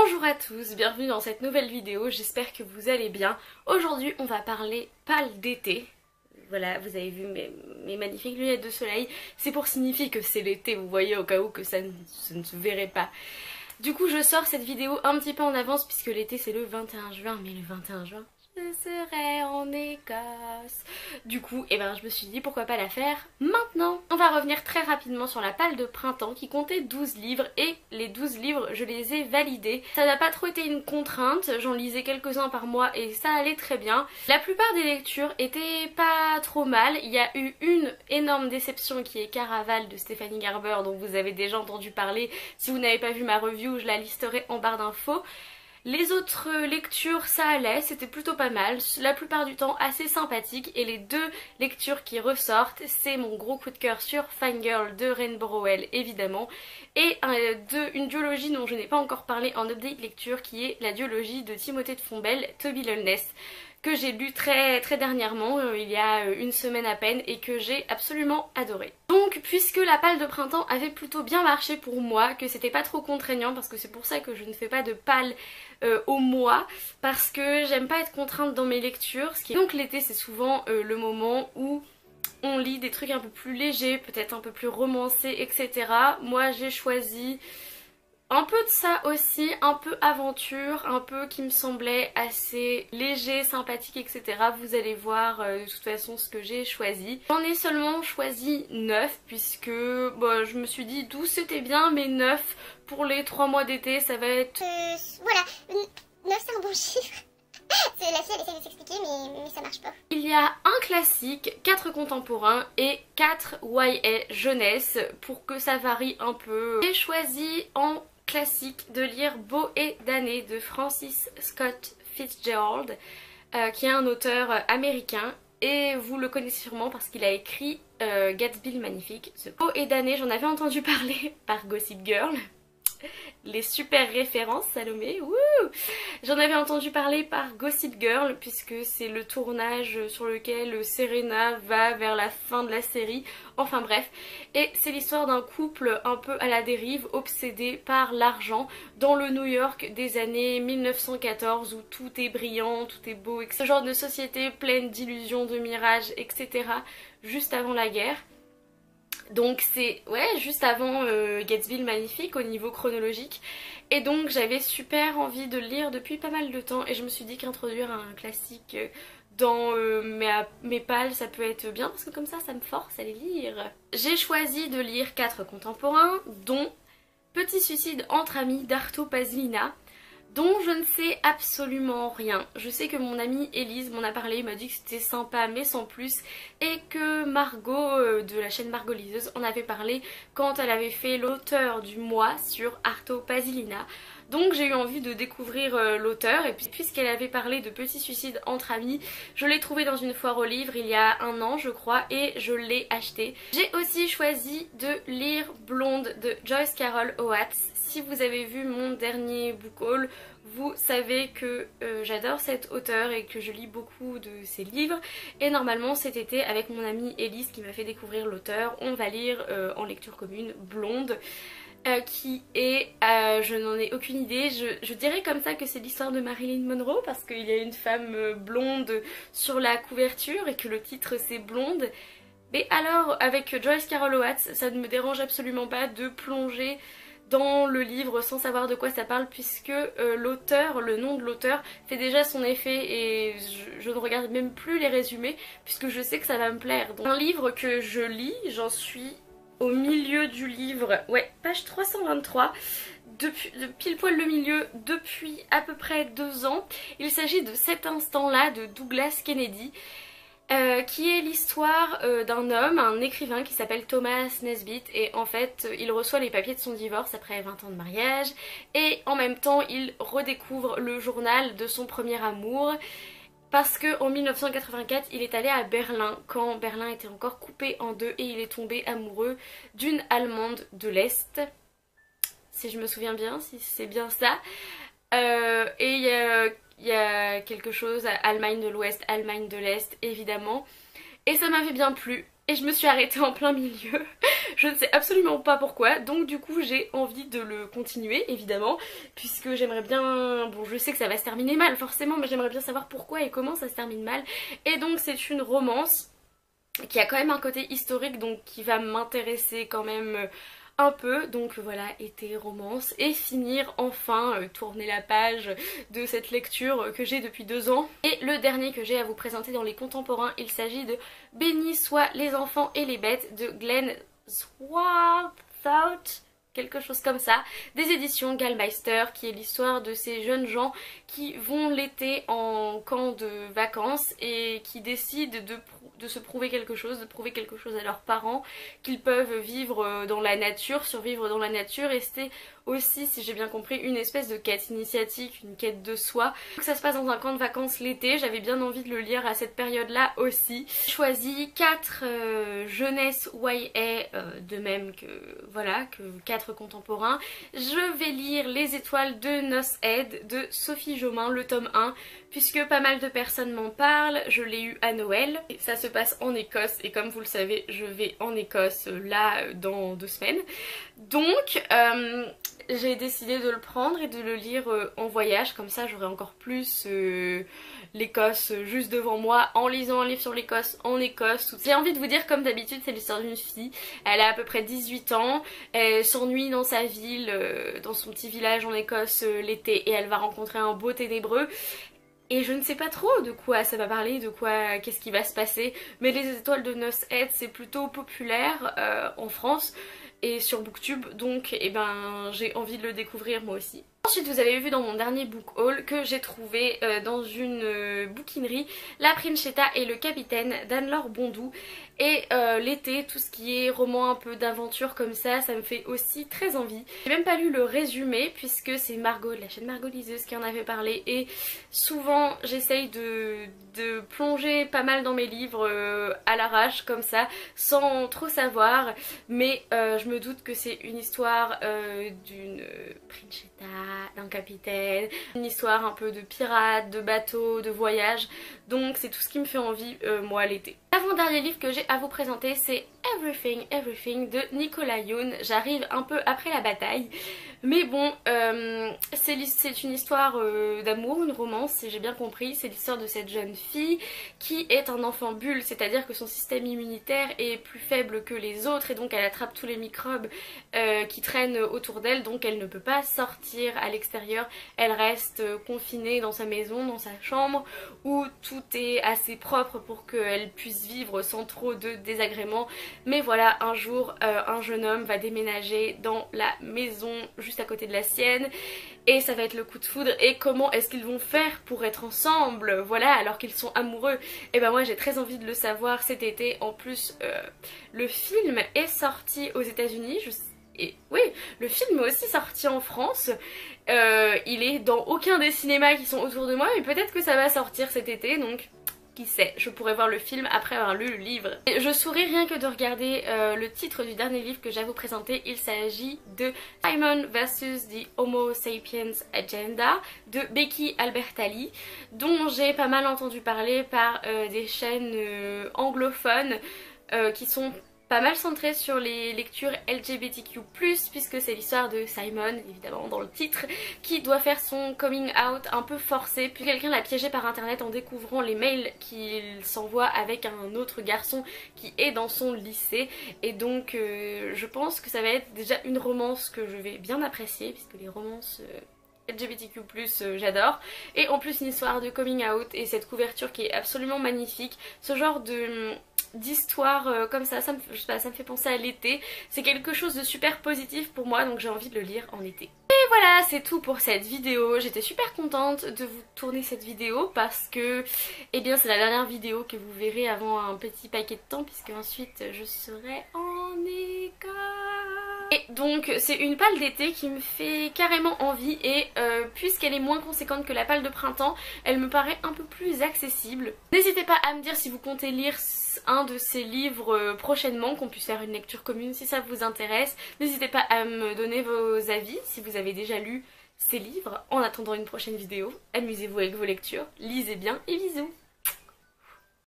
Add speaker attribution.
Speaker 1: Bonjour à tous, bienvenue dans cette nouvelle vidéo, j'espère que vous allez bien. Aujourd'hui on va parler pâle d'été. Voilà, vous avez vu mes magnifiques lunettes de soleil. C'est pour signifier que c'est l'été, vous voyez, au cas où que ça ne se verrait pas. Du coup je sors cette vidéo un petit peu en avance puisque l'été c'est le 21 juin, mais le 21 juin... je serai en Écosse. Du coup, je me suis dit pourquoi pas la faire maintenant. On va revenir très rapidement sur la palle de printemps qui comptait 12 livres et les 12 livres je les ai validés. Ça n'a pas trop été une contrainte, j'en lisais quelques-uns par mois et ça allait très bien. La plupart des lectures étaient pas trop mal. Il y a eu une énorme déception qui est Caraval de Stéphanie Garber dont vous avez déjà entendu parler. Si vous n'avez pas vu ma review, je la listerai en barre d'infos. Les autres lectures ça allait, c'était plutôt pas mal, la plupart du temps assez sympathique et les deux lectures qui ressortent c'est mon gros coup de cœur sur Fangirl de Rainbow Rowell évidemment et une duologie dont je n'ai pas encore parlé en update lecture qui est la duologie de Timothée de Fontbelle, Toby Lulness, que j'ai lu très dernièrement, il y a une semaine à peine et que j'ai absolument adoré. Donc puisque la palle de printemps avait plutôt bien marché pour moi, que c'était pas trop contraignant parce que c'est pour ça que je ne fais pas de palle au mois, parce que j'aime pas être contrainte dans mes lectures. Donc l'été c'est souvent le moment où on lit des trucs un peu plus légers, peut-être un peu plus romancés, etc. Moi j'ai choisi un peu de ça aussi, un peu aventure, un peu qui me semblait assez léger, sympathique, etc. Vous allez voir de toute façon ce que j'ai choisi. J'en ai seulement choisi 9 puisque je me suis dit 12 c'était bien mais 9 pour les 3 mois d'été ça va être...
Speaker 2: Voilà, 9 c'est un bon chiffre. La fille elle essaie de s'expliquer mais ça marche pas.
Speaker 1: Il y a un classique, 4 contemporains et 4 YA jeunesse pour que ça varie un peu. J'ai choisi en classique de lire Beau et damné de Francis Scott Fitzgerald qui est un auteur américain et vous le connaissez sûrement parce qu'il a écrit Gatsby le Magnifique. Ce Beau et damné, j'en avais entendu parler par Gossip Girl. Les super références Salomé, wouh. J'en avais entendu parler par Gossip Girl puisque c'est le tournage sur lequel Serena va vers la fin de la série, enfin bref. Et c'est l'histoire d'un couple un peu à la dérive, obsédé par l'argent dans le New York des années 1914 où tout est brillant, tout est beau, ce genre de société pleine d'illusions, de mirages, etc. juste avant la guerre. Donc c'est juste avant Gatsby le Magnifique au niveau chronologique et donc j'avais super envie de le lire depuis pas mal de temps et je me suis dit qu'introduire un classique dans mes pales ça peut être bien parce que comme ça me force à les lire. J'ai choisi de lire 4 contemporains dont Petit suicide entre amis d'Arto Pasolini, dont je ne sais absolument rien. Je sais que mon amie Elise m'en a parlé, m'a dit que c'était sympa mais sans plus et que Margot de la chaîne Margot Liseuse en avait parlé quand elle avait fait l'auteur du mois sur Arto Pasolini. Donc j'ai eu envie de découvrir l'auteur et puis puisqu'elle avait parlé de Petit suicide entre amis, je l'ai trouvé dans une foire aux livres il y a un an je crois et je l'ai acheté. J'ai aussi choisi de lire Blonde de Joyce Carol Oates. Si vous avez vu mon dernier book haul, vous savez que j'adore cet auteur et que je lis beaucoup de ses livres. Et normalement cet été avec mon amie Elise qui m'a fait découvrir l'auteur, on va lire en lecture commune Blonde. Qui est, je n'en ai aucune idée, je dirais comme ça que c'est l'histoire de Marilyn Monroe parce qu'il y a une femme blonde sur la couverture et que le titre c'est Blonde. Mais alors avec Joyce Carol Oates, ça ne me dérange absolument pas de plonger dans le livre sans savoir de quoi ça parle puisque l'auteur, le nom de l'auteur fait déjà son effet et je ne regarde même plus les résumés puisque je sais que ça va me plaire. Donc, un livre que je lis, j'en suis au milieu du livre, page 323, de pile poil le milieu depuis à peu près 2 ans. Il s'agit de Cet instant-là de Douglas Kennedy. Qui est l'histoire d'un homme, un écrivain qui s'appelle Thomas Nesbitt et en fait il reçoit les papiers de son divorce après 20 ans de mariage et en même temps il redécouvre le journal de son premier amour parce que en 1984 il est allé à Berlin quand Berlin était encore coupé en deux et il est tombé amoureux d'une Allemande de l'Est, si je me souviens bien, si c'est bien ça. Et il y a quelque chose, Allemagne de l'Ouest, Allemagne de l'Est évidemment. et ça m'avait bien plu. Et je me suis arrêtée en plein milieu, je ne sais absolument pas pourquoi, donc du coup j'ai envie de le continuer évidemment, puisque j'aimerais bien, bon je sais que ça va se terminer mal forcément, mais j'aimerais bien savoir pourquoi et comment ça se termine mal. Et donc c'est une romance qui a quand même un côté historique, donc qui va m'intéresser quand même un peu, donc voilà, été, romance, et finir enfin, tourner la page de cette lecture que j'ai depuis 2 ans. Et le dernier que j'ai à vous présenter dans les contemporains, il s'agit de Bénis soient les enfants et les bêtes de Glenn Swarthout, quelque chose comme ça, des éditions Gallmeister, qui est l'histoire de ces jeunes gens qui vont l'été en camp de vacances et qui décident de se prouver quelque chose, de prouver quelque chose à leurs parents, qu'ils peuvent vivre dans la nature, survivre dans la nature, et c'était aussi, si j'ai bien compris, une espèce de quête initiatique, une quête de soi. Donc ça se passe dans un camp de vacances l'été, j'avais bien envie de le lire à cette période-là aussi. J'ai choisi 4 jeunesse YA, de même que, voilà, que 4 contemporains. Je vais lire Les étoiles de Noshead de Sophie Jomain, le tome 1, puisque pas mal de personnes m'en parlent, je l'ai eu à Noël. Ça se passe en Écosse et comme vous le savez, je vais en Écosse là dans 2 semaines. Donc j'ai décidé de le prendre et de le lire en voyage, comme ça j'aurai encore plus l'Écosse juste devant moi en lisant un livre sur l'Écosse en Écosse. J'ai envie de vous dire, comme d'habitude, c'est l'histoire d'une fille. Elle a à peu près 18 ans, elle s'ennuie dans sa ville, dans son petit village en Écosse l'été, et elle va rencontrer un beau ténébreux. Et je ne sais pas trop de quoi ça va parler, de quoi, qu'est-ce qui va se passer, mais Les étoiles de Noshead c'est plutôt populaire en France et sur Booktube, donc eh ben, j'ai envie de le découvrir moi aussi. Ensuite, vous avez vu dans mon dernier book haul que j'ai trouvé dans une bouquinerie La Princietta et le Capitaine d'Anne-Laure Bondou. Et l'été, tout ce qui est roman un peu d'aventure comme ça me fait aussi très envie. J'ai même pas lu le résumé puisque c'est Margot de la chaîne Margot Liseuse qui en avait parlé. Et souvent, j'essaye de plonger pas mal dans mes livres à l'arrache comme ça, sans trop savoir. Mais je me doute que c'est une histoire d'une Princietta, d'un capitaine, une histoire un peu de pirate, de bateau, de voyage, donc c'est tout ce qui me fait envie moi l'été. L'avant-dernier livre que j'ai à vous présenter, c'est Everything Everything de Nicolas Yoon. J'arrive un peu après la bataille, mais bon, c'est une histoire d'amour, une romance si j'ai bien compris. C'est l'histoire de cette jeune fille qui est un enfant bulle, c'est-à-dire que son système immunitaire est plus faible que les autres et donc elle attrape tous les microbes qui traînent autour d'elle, donc elle ne peut pas sortir à l'extérieur. Elle reste confinée dans sa maison, dans sa chambre, où tout est assez propre pour qu'elle puisse vivre sans trop de désagréments. Mais voilà, un jour, un jeune homme va déménager dans la maison juste à côté de la sienne et ça va être le coup de foudre. Et comment est-ce qu'ils vont faire pour être ensemble, voilà, alors qu'ils sont amoureux? Et ben moi j'ai très envie de le savoir cet été. En plus, le film est sorti aux États-Unis. Et oui, le film est aussi sorti en France. Il est dans aucun des cinémas qui sont autour de moi, mais peut-être que ça va sortir cet été, donc qui sait, je pourrais voir le film après avoir lu le livre. Et je souris rien que de regarder le titre du dernier livre que j'ai à vous présenter. Il s'agit de Simon vs the Homo Sapiens Agenda de Becky Albertalli, dont j'ai pas mal entendu parler par des chaînes anglophones qui sont pas mal centré sur les lectures LGBTQ+, puisque c'est l'histoire de Simon, évidemment dans le titre, qui doit faire son coming out un peu forcé, puis quelqu'un l'a piégé par internet en découvrant les mails qu'il s'envoie avec un autre garçon qui est dans son lycée. Et donc je pense que ça va être déjà une romance que je vais bien apprécier, puisque les romances LGBTQ+, j'adore. Et en plus une histoire de coming out et cette couverture qui est absolument magnifique. Ce genre d'histoire comme ça, je sais pas, ça me fait penser à l'été. C'est quelque chose de super positif pour moi, donc j'ai envie de le lire en été. Et voilà, c'est tout pour cette vidéo. J'étais super contente de vous tourner cette vidéo parce que, eh bien, c'est la dernière vidéo que vous verrez avant un petit paquet de temps, puisque ensuite je serai en Écosse. Et donc c'est une palle d'été qui me fait carrément envie et puisqu'elle est moins conséquente que la palle de printemps, elle me paraît un peu plus accessible. N'hésitez pas à me dire si vous comptez lire un de ces livres prochainement, qu'on puisse faire une lecture commune si ça vous intéresse. N'hésitez pas à me donner vos avis si vous avez déjà lu ces livres. En attendant une prochaine vidéo, amusez-vous avec vos lectures, lisez bien et bisous!